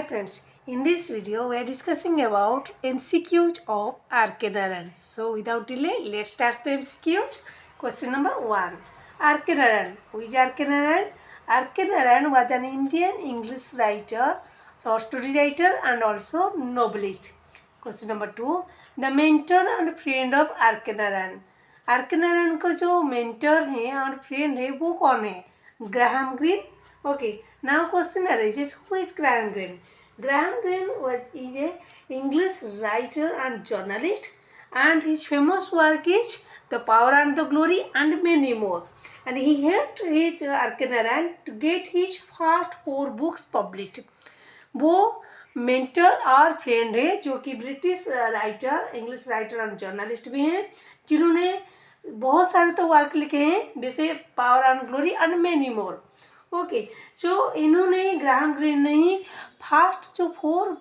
Hi friends, in this video we are discussing about MCQs of R.K. Narayan. So without delay, let's start the MCQs. Question number 1. R.K. Narayan. Who is R.K. Narayan? R.K. Narayan was an Indian English writer, short story writer and also novelist. Question number 2. The mentor and friend of R.K. Narayan. R.K. Narayan का जो mentor है और friend है वो कौन है? Graham Greene. Okay, now question arises, who is Graham Greene? Graham Greene is a English writer and journalist, and his famous work is The Power and the Glory and many more. And he helped his R.K. Narayan to get his first 4 books published. वो mentor और friend है जो कि British writer, English writer and journalist भी हैं, जिन्होंने बहुत सारे तो वर्क लिखे हैं, जैसे power and glory and many more. Okay, so इन्होंने ग्राहम ग्रीन ने ही फास्ट जो 4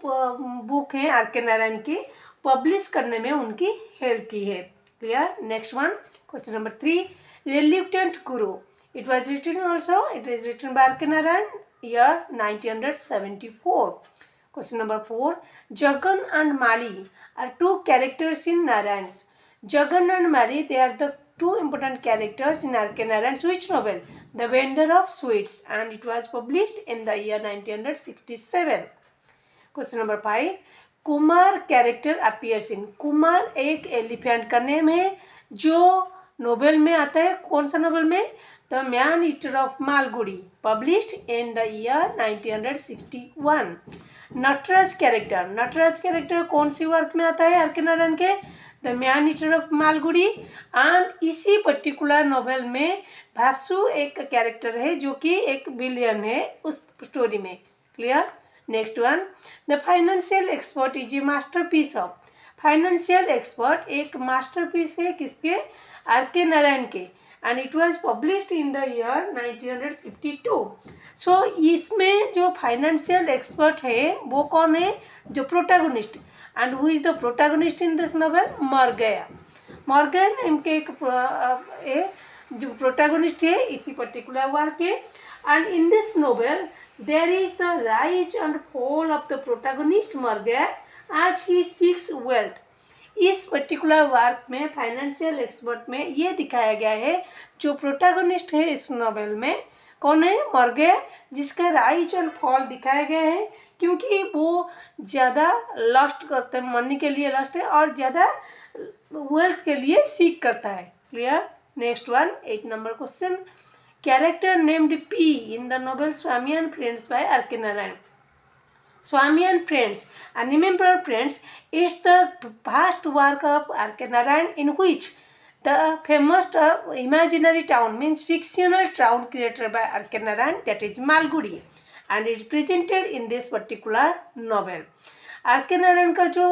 बुक हैं आर.के. नारायण के पब्लिश करने में उनकी हेल्प की है. Clear. Next one, question number 3. Reluctant guru. It was written also, it is written by R K. Narayan, year 1974. Question number 4. Jagan and Mali are 2 characters in Narayan's. Jagan and Mali, they are the 2 important characters in R.K. Narayan's which novel? The Vendor of Sweets, and it was published in the year 1967. Question number 5. Kumar character appears in. Kumar एक elephant का name है जो novel में आता है. कौन सा novel में? The Man Eater of Malgudi, published in the year 1961. Nataraj character कौन सी वर्क में आता है आर.के. नारायण के? The man eater of Malgudi. And इसी पर्टिकुलर नोवेल में भासु एक कैरेक्टर है जो कि एक विलियन है उस स्टोरी में. Clear. Next one, the financial expert is a masterpiece of. Financial expert एक मास्टरपीस है किसके? आर.के. नारायण के. And it was published in the year 1952. So इसमें जो फाइनेंशियल एक्सपर्ट है वो कौन है? जो protagonist. And who is the protagonist in this novel? Morgan. Morgan इनके एक जो प्रोटैगनिस्ट है इसी पर्टिकुलर वर्क के. And in this novel there is the rise and fall of the protagonist Morgan as he seeks wealth. इस particular work में financial expert में ये दिखाया गया है जो प्रोटैगनिस्ट है इस नोवेल में कौन है? मॉर्गन, जिसका राइज एंड फॉल दिखाया गया है क्योंकि वो ज़्यादा लस्ट करते हैं, मनी के लिए लस्ट है और ज़्यादा वेल्थ के लिए सीख करता है. Clear. Next one, 8 number question. Character named P in the novel Swami and friends by R K. Narayan. Swami and Friends, and remember friends, it's the past work of R.K. Narayan in which the famous imaginary town means fictional town created by R.K. Narayan, that is Malgudi, and it's presented in this particular novel. R.K. Narayan का जो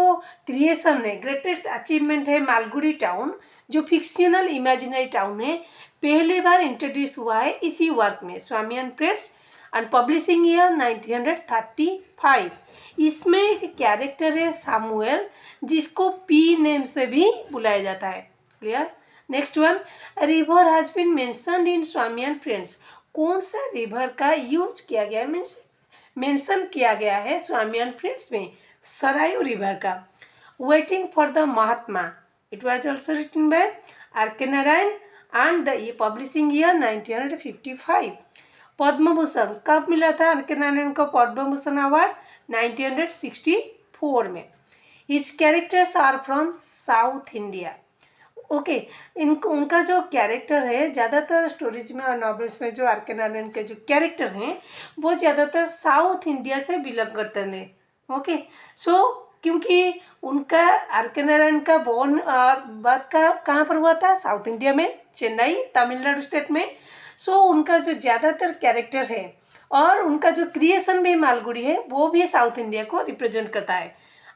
creation है, greatest achievement है Malgudi town, जो fictional imaginary town है, पहली बार introduce हुआ है इसी वर्क में Swami and friends and publishing year 1935. इसमें एक कैरेक्टर है सामुएल जिसको पी नेम से भी बुलाया जाता है. Clear. Next one, river has been mentioned in Swami and friends. कौन सा रिवर का यूज किया गया है, मीन्स मेंशन किया गया है स्वामी एंड फ्रेंड्स में? सरायू रिवर का. Waiting for the Mahatma, it was also written by R K. Narayan and the publishing year 1955. Padma Bhushan कब मिला था आर.के. नारायण को पद्म भूषण अवार्ड? 1964 में. His characters are from South India. Okay, उनका जो कैरेक्टर है ज़्यादातर स्टोरीज में और नॉवेल्स में जो आर.के. नारायण के जो कैरेक्टर हैं वो ज़्यादातर साउथ इंडिया से बिलोंग करते हैं. ओके, सो क्योंकि उनका आर.के. नारायण का बोर्न बात का कहाँ पर हुआ था? साउथ इंडिया में, चेन्नई, तमिलनाडु स्टेट में. सो उनका जो ज़्यादातर कैरेक्टर है और उनका जो क्रिएशन भी मालगुड़ी है वो भी साउथ इंडिया को रिप्रेजेंट करता है.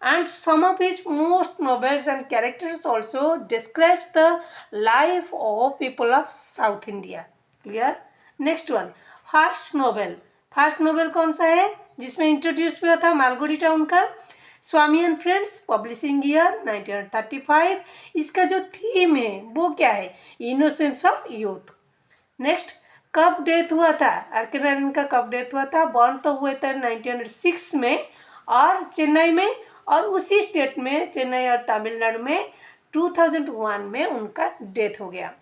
And some of his most novels and characters also describes the life of people of South India. Clear. Next one, first novel कौन सा है जिसमें इंट्रोड्यूस हुआ था मालगुड़ी टाउन का? स्वामी एंड फ्रेंड्स, पब्लिशिंग ईयर 1935. इसका जो थीम है वो क्या है? Innocence of youth. नेक्स्ट, कब डेथ हुआ था आर.के. नारायण का? कब डेथ हुआ था? बॉर्न तो हुए थे 1906 में और चेन्नई में, और उसी स्टेट में चेन्नई और तमिलनाडु में 2001 में उनका डेथ हो गया।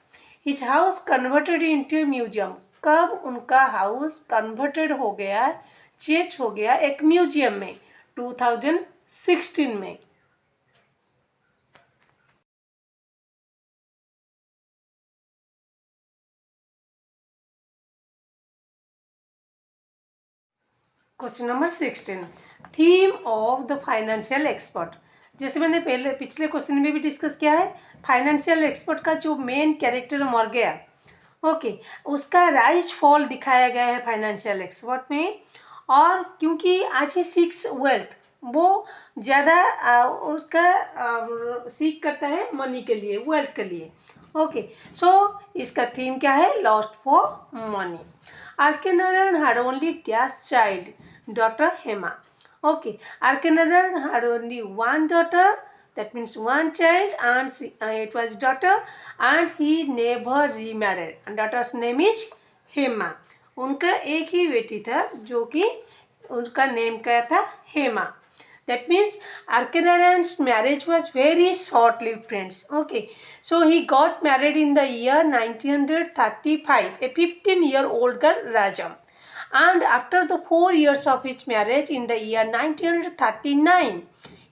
His house converted into museum, कब उनका हाउस कन्वर्टेड हो गया, चेंज हो गया एक म्यूजियम में, 2016 में। Question number 16, theme of the financial expert. जैसे मैंने पहले पिछले क्वेश्चन में भी डिस्कस किया है, फाइनेंशियल एक्सपर्ट का जो मेन कैरेक्टर मर गया, ओके, उसका राइज फॉल दिखाया गया है फाइनेंशियल एक्सपर्ट में। और क्योंकि आज ही सीक्स वेल्थ, वो ज़्यादा उसका सीख करता है मनी के लिए, वेल्थ के लिए। ओके, सो इसका थीम क्या है, lost for money. R.K. Narayan had only just child, daughter Hema. Okay, R.K. Narayan had only one daughter, that means one child, and it was daughter, and he never remarried. And daughter's name is Hema. उनका एक ही बेटी था जो कि उनका name क्या था, Hema. That means R.K. Narayan's marriage was very short-lived, friends. Okay, so he got married in the year 1935, a 15-year-old girl, Rajam. And after the 4 years of his marriage in the year 1939,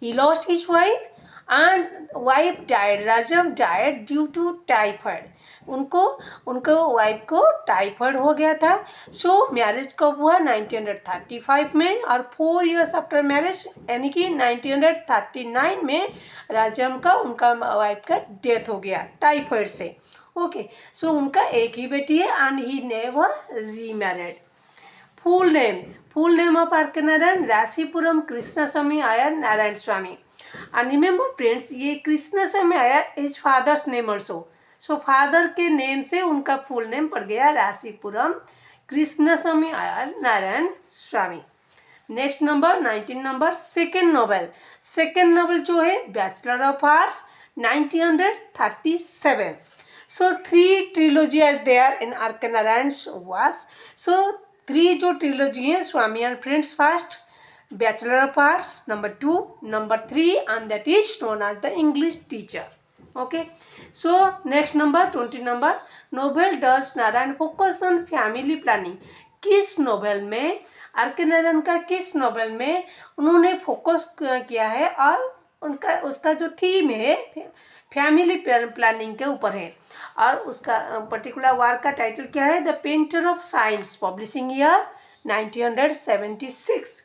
he lost his wife and wife died. Rajam died due to typhoid. उनको wife को typhoid हो गया था। सो marriage कब हुआ, 1935 में, और 4 years after marriage यानी कि 1939 में राजम का उनका वाइफ का डेथ हो गया टाइफाइड से। ओके, सो उनका एक ही बेटी है and he never remarried. Full name of R.K. Narayan, Rasipuram Krishnaswamy Iyer Narayan Swami. And remember friends, ये Krishnaswamy Iyer is father's name also. So father के नेम से उनका फुल नेम पड़ गया Rasipuram Krishnaswamy Iyer Narayan Swami. Next number 19 number, second novel जो है bachelor of arts 1937। So 3 trilogies there in R.K. Narayan's works. So 3 जो trilogy है, Swami and friends first, bachelor of arts number 2, number 3, and that is known as the English teacher. Okay, so next number 20 number, novel does Narayan focus on family planning. किस novel में, R.K. Narayan का किस novel में उन्होंने focus किया है, और उसका जो थीम है फैमिली प्लानिंग के ऊपर है। और उसका पर्टिकुलर वर्क का टाइटल क्या है, the painter of science, publishing year 1976।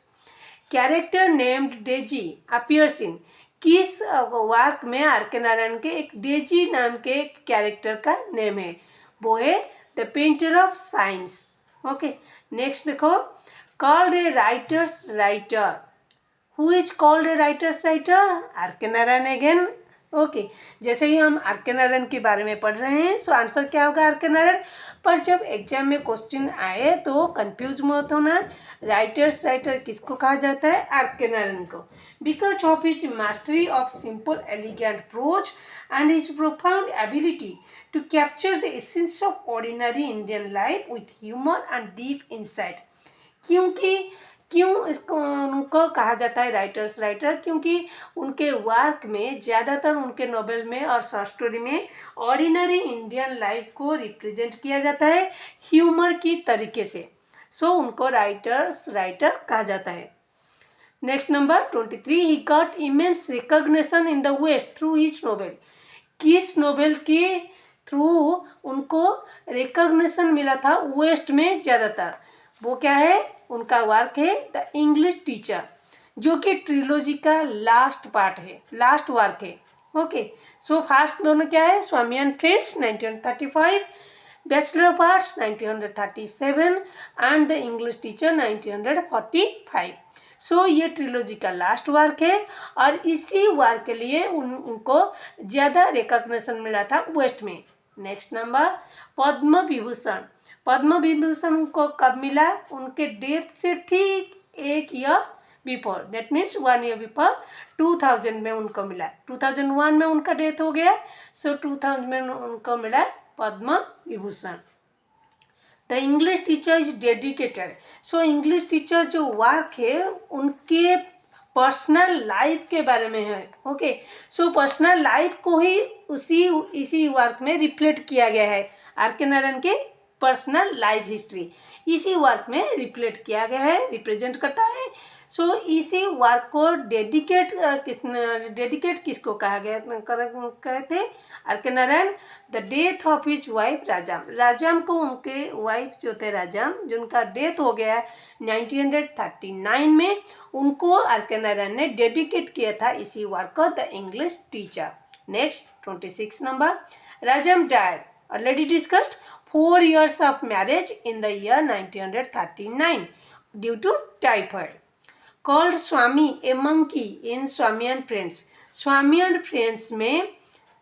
Character named Daisy appears इन, किस वर्क में R.K. नारायण के एक डेजी नाम के कैरेक्टर का नेम है, वो है the painter of science. Okay, next देखो, called a writer's writer, who is called a writer's writer, R.K. Narayan again. Okay, जैसे ही हम R.K. नारायण के बारे में पढ़ रहे हैं, सो आंसर क्या होगा R.K. नारायण। पर जब एग्जाम में क्वेश्चन आए तो कंफ्यूज मत होना, राइटर्स राइटर किसको कहा जाता है, R.K. नारायण को, because of his mastery of simple elegant prose and his profound ability to capture the essence of ordinary Indian life with humour and deep insight. क्यों इसको उनको कहा जाता है राइटर्स राइटर, क्योंकि उनके वर्क में ज़्यादातर, उनके नोवेल में और शॉर्ट स्टोरी में ऑर्डिनरी इंडियन लाइफ को रिप्रेजेंट किया जाता है ह्यूमर की तरीके से। सो उनको राइटर्स राइटर कहा जाता है। Next number 23, he got immense recognition in the west through his novel. किस नोवेल के थ्रू उनको रिकॉग्निशन मिला था वेस्ट में ज़्यादातर, वो क्या है, उनका वर्क है द इंग्लिश टीचर, जो कि ट्रिलोजी का लास्ट पार्ट है, लास्ट वर्क है। ओके, सो फर्स्ट दोनों क्या है, Swami and friends 1935, bachelor of arts 1937 and the English teacher 1945। So ये ट्रिलोजी का लास्ट वर्क है, और इसी वर्क के लिए उनको ज़्यादा रिकॉग्निशन मिला था वेस्ट में। नेक्स्ट नंबर, पद्म विभूषण को कब मिला, उनके डेथ से ठीक 1 year before, that means 1 year before 2000 में उनको मिला। 2001 में उनका डेथ हो गया, सो 2000 में उनको मिला Padma Vibhushan. The English teacher is dedicated, so English teacher जो वर्क है उनके पर्सनल लाइफ के बारे में है। ओके, सो पर्सनल लाइफ को ही इसी वर्क में रिफ्लेक्ट किया गया है। आर के नारायण के पर्सनल लाइफ हिस्ट्री इसी वर्क में रिफ्लेक्ट किया गया है, रिप्रेजेंट करता है। सो इसी वर्क को डेडिकेट किसको कहा गया कहते हैं R K Narayan the death of his wife Rajam. Rajam को उनके वाइफ जो थे राजाम, जिनका डेथ हो गया 1939 में, उनको आर के नारायण ने डेडिकेट किया था इसी वर्क को, the English teacher. Next 26 number, Rajam died already discussed 4 years of marriage in the year 1939 due to typhoid. Called Swami a monkey in Swami and Friends. Swami and friends में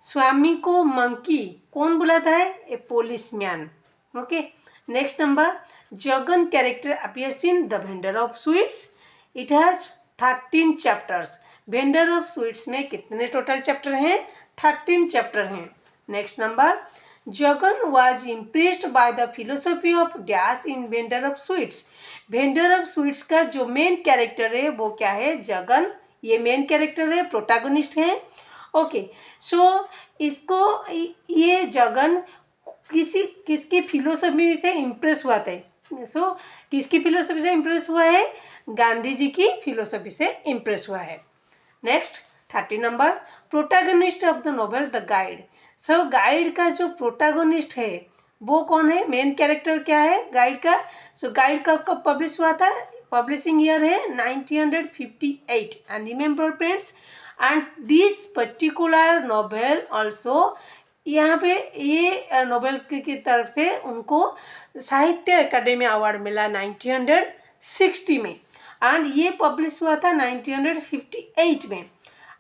स्वामी को monkey कौन बुलाता है? A policeman. Okay, next number, Jagan character appears in the vendor of sweets. It has 13 chapters. Vendor of sweets में कितने total chapter हैं? 13 chapter हैं। Next number, Jagan was impressed by the philosophy of dash in vendor of sweets. Vendor of sweets का जो main character है वो क्या है? जगन। ये मेन कैरेक्टर है, प्रोटैगनिस्ट है। ओके, सो इसको ये जगन किसकी फिलोसफी से इम्प्रेस हुआ था? सो किसकी फिलोसफी से इम्प्रेस हुआ है? गांधी जी की फिलोसफी से इम्प्रेस हुआ है। Next 30 number, protagonist of the novel the guide. So guide का जो प्रोटैगनिस्ट है वो कौन है? मेन कैरेक्टर क्या है गाइड का? सो गाइड का कब पब्लिश हुआ था? पब्लिशिंग ईयर है 1958 and remember friends, and this particular novel also, यहाँ पे ये नोवेल की तरफ से उनको साहित्य अकादमी अवार्ड मिला 1960 में, एंड ये पब्लिश हुआ था 1958 में।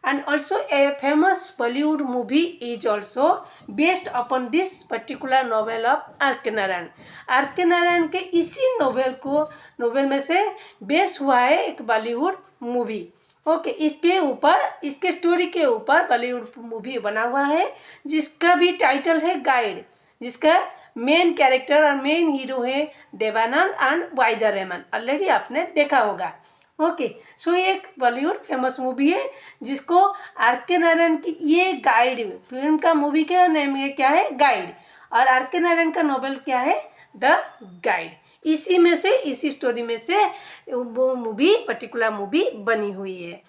And also a famous Bollywood movie is also based upon this particular novel of R K Narayan. Are K Narayan के इसी नोवेल में से बेस हुआ है एक बॉलीवुड मूवी। ओके, इसके स्टोरी के ऊपर बॉलीवुड मूवी बना हुआ है जिसका भी टाइटल है गाइड, जिसका मेन कैरेक्टर और मेन हीरो है देवानंद एंड वाइदा रहमान। ऑलरेडी आपने देखा होगा। ओके, सो ये एक बॉलीवुड फेमस मूवी है जिसको आर के नारायण की ये गाइड, फिल्म का मूवी का नेम ये क्या है? गाइड, और आर के नारायण का नोवेल क्या है? The guide. इसी स्टोरी में से वो मूवी, पर्टिकुलर मूवी बनी हुई है।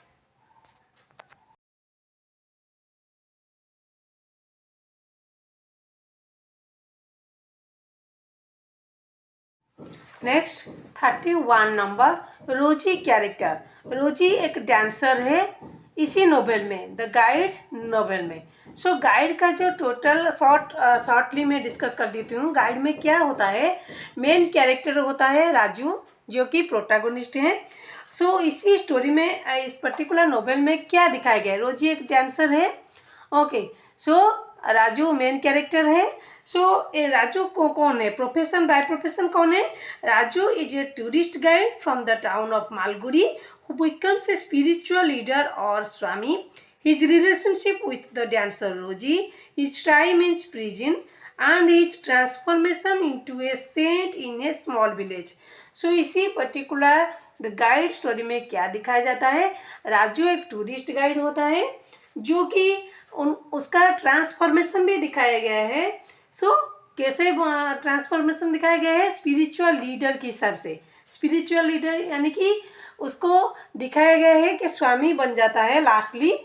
नेक्स्ट 31 नंबर, रोजी कैरेक्टर। रोजी एक डांसर है इसी नोवेल में, द गाइड नोवेल में। सो गाइड का जो टोटल शॉर्टली मैं डिस्कस कर देती हूँ। गाइड में क्या होता है? मेन कैरेक्टर होता है राजू, जो कि प्रोटैगनिस्ट हैं। सो इसी स्टोरी में, इस पर्टिकुलर नोवेल में क्या दिखाया गया है? रोजी एक डांसर है। ओके, सो राजू मेन कैरेक्टर है। सो राजू को कौन है? प्रोफेशन, बाय प्रोफेशन कौन है? Raju is a tourist guide from the town of Malgudi who becomes a spiritual leader or Swami. His relationship with the dancer Roji, his time in prison, and his transformation into a saint in a small village. So इसी particular the guide story में क्या दिखाया जाता है? राजू एक tourist guide होता है जो कि उसका ट्रांसफॉर्मेशन भी दिखाया गया है। सो कैसे ट्रांसफॉर्मेशन दिखाया गया है? स्पिरिचुअल लीडर के हिसाब से। स्पिरिचुअल लीडर यानी कि उसको दिखाया गया है कि स्वामी बन जाता है लास्टली।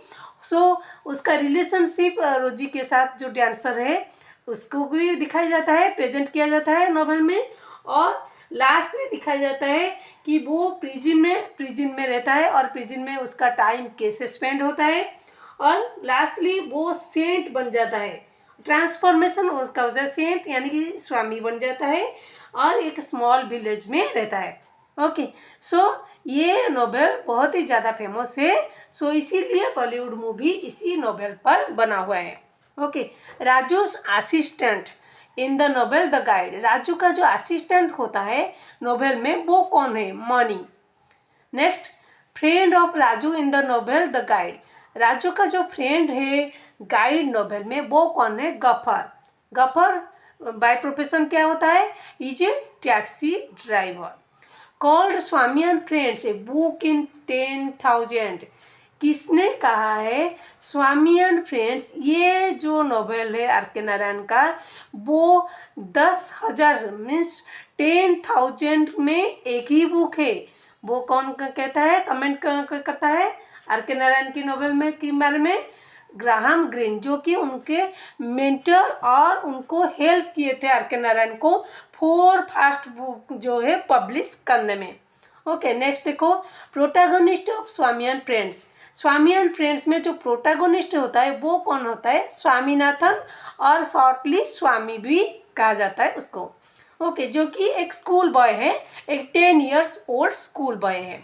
सो उसका रिलेशनशिप रोजी के साथ जो डांसर है उसको भी दिखाया जाता है, प्रेजेंट किया जाता है नोवेल में। और लास्ट में दिखाया जाता है कि वो प्रिजन में रहता है और प्रिजन में उसका टाइम कैसे स्पेंड होता है, और लास्टली वो सेंट बन जाता है। ट्रांसफॉर्मेशन उसका होता है सेंट, यानी कि स्वामी बन जाता है और एक स्मॉल विलेज में रहता है। ओके, सो ये नोवेल बहुत ही ज़्यादा फेमस है। सो इसीलिए बॉलीवुड मूवी इसी नोवेल पर बना हुआ है। Okay, Raju's assistant in the novel the guide. Raju का जो असिस्टेंट होता है नोवेल में वो कौन है? Money. Next, friend of Raju in the novel the guide. Raju का जो फ्रेंड है गाइड नोवेल में वो कौन है? गफर। गफर बाय प्रोफेशन क्या होता है? Is a taxi driver. Called Swami and friends a book in 10,000। किसने कहा है स्वामी एंड फ्रेंड्स ये जो नोवेल है आर के नारायण का वो 10,000 मीन्स 10,000 में एक ही बुक है। वो कौन कहता है, कमेंट करता है आर के नारायण की नोवेल में के बारे में? ग्राहम ग्रीन, जो कि उनके मेंटर और उनको हेल्प किए थे आर के नारायण को 4 फास्ट बुक जो है पब्लिश करने में। ओके नेक्स्ट देखो, protagonist of Swami and friends. Swami and friends में जो प्रोटैगनिस्ट होता है वो कौन होता है? स्वामीनाथन, और शॉर्टली स्वामी भी कहा जाता है उसको। ओके जो कि एक स्कूल बॉय है, एक 10 years ओल्ड स्कूल बॉय है।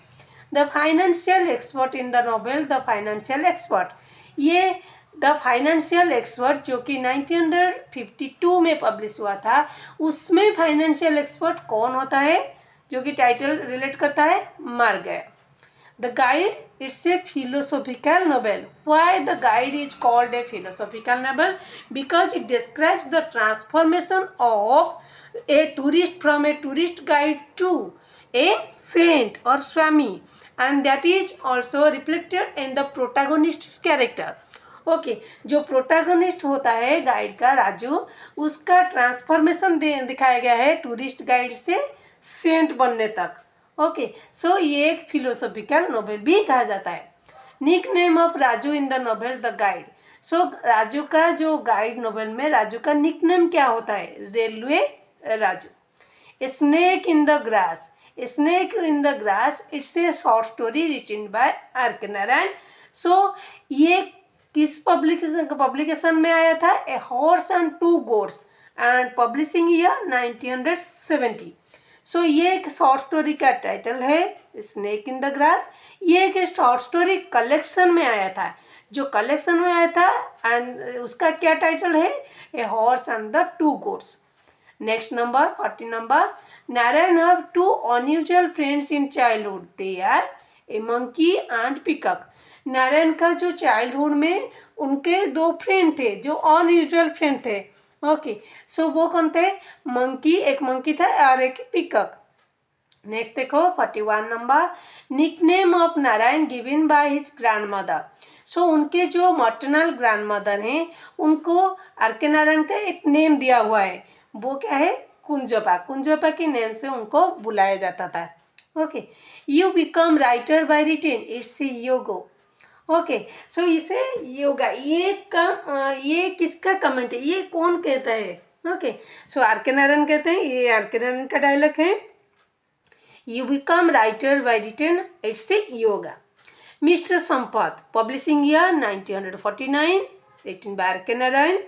The financial expert in the novel the financial expert, ये द फाइनेंशियल एक्सपर्ट जो कि 1952 में पब्लिश हुआ था, उसमें फाइनेंशियल एक्सपर्ट कौन होता है जो कि टाइटल रिलेट करता है? मर गए। The guide it's a philosophical novel. Why the guide is called a philosophical novel? Because it describes the transformation of a tourist from a tourist guide to a saint or swami, and that is also reflected in the protagonist's character. Okay जो protagonist होता है guide का राजू, उसका transformation दिखाया गया है tourist guide से Saint बनने तक। ओके सो ये एक फिलोसॉफिकल नोवेल भी कहा जाता है। Nickname of Raju in the novel the guide. So Raju का जो गाइड नोवेल में राजू का निक नेम क्या होता है? Railway Raju. Snake in the grass, snake in the grass it's a short story written by R K Narayan. So ये किस publication में आया था? A horse and 2 goats and publishing year 1970। So ये एक शॉर्ट स्टोरी का टाइटल है स्नेक इन द ग्रास। ये एक शॉर्ट स्टोरी कलेक्शन में आया था, जो कलेक्शन में आया था, एंड उसका क्या टाइटल है? A horse and the 2 goats। Next number 40 number, Narayan have 2 unusual friends in childhood, they are a monkey and peacock. Narayan का जो चाइल्डहुड में उनके 2 फ्रेंड थे जो अनयूजुअल फ्रेंड थे। ओके सो वो कौन थे? मंकी, एक मंकी था और एक पिकॉक। नेक्स्ट देखो 41 number, nickname of Narayan given by his grandmother. So उनके जो मटर्नल ग्रैंड मदर हैं उनको आर के नारायण का एक नेम दिया हुआ है, वो क्या है? कुंजपा। कुंजपा के नेम से उनको बुलाया जाता था। Okay you become writer by written, it's a योगो। ओके सो इसे योगा, ये किसका कमेंट है? ये कौन कहता है? Okay so are K Narayan कहते हैं, ये आर के नारायण का डायलॉग है। You become writer by written, it's a yoga. Mister Sampath, publishing year 1949, written by R K Narayan.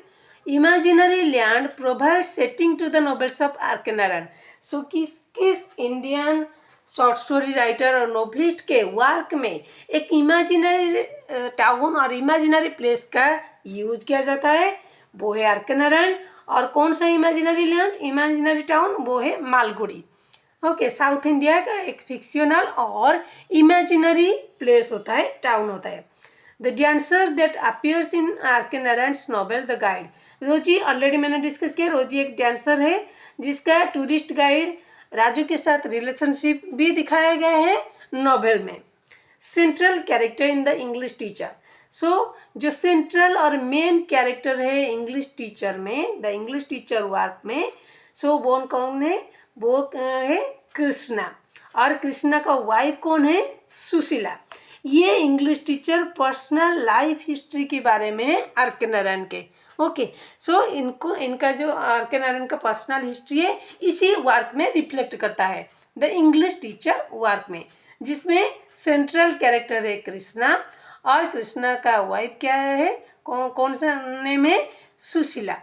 Imaginary land provide setting to the novels of R K Narayan. So किस Indian short story writer और novelist के work में एक imaginary town और imaginary place का use किया जाता है, वो है आर के नारायण। और कौन सा इमेजिनरी लैंड, इमेजिनरी टाउन? वो है मालगुड़ी। ओके साउथ इंडिया का एक फिक्शनल और इमेजिनरी प्लेस होता है, टाउन होता है। The dancer that appears in are के नारायण्स नॉवेल द गाइड। रोजी ऑलरेडी मैंने डिस्कस किया, रोजी एक डांसर है जिसका टूरिस्ट गाइड राजू के साथ रिलेशनशिप भी दिखाया गया है नॉवेल में। Central character in the English teacher. So जो सेंट्रल और मेन कैरेक्टर है इंग्लिश टीचर में, द इंग्लिश टीचर वर्क में, सो वो कौन है? वो है कृष्णा, और कृष्णा का वाइफ कौन है? सुशीला। ये English teacher personal life history के बारे में है आर के नारायण के। ओके सो इनका जो आर के नारायण का पर्सनल हिस्ट्री है इसी वर्क में रिफ्लेक्ट करता है, द इंग्लिश टीचर वर्क में, जिसमें सेंट्रल कैरेक्टर है कृष्णा, और कृष्णा का वाइफ क्या है? कौन सा नेम है? सुशीला।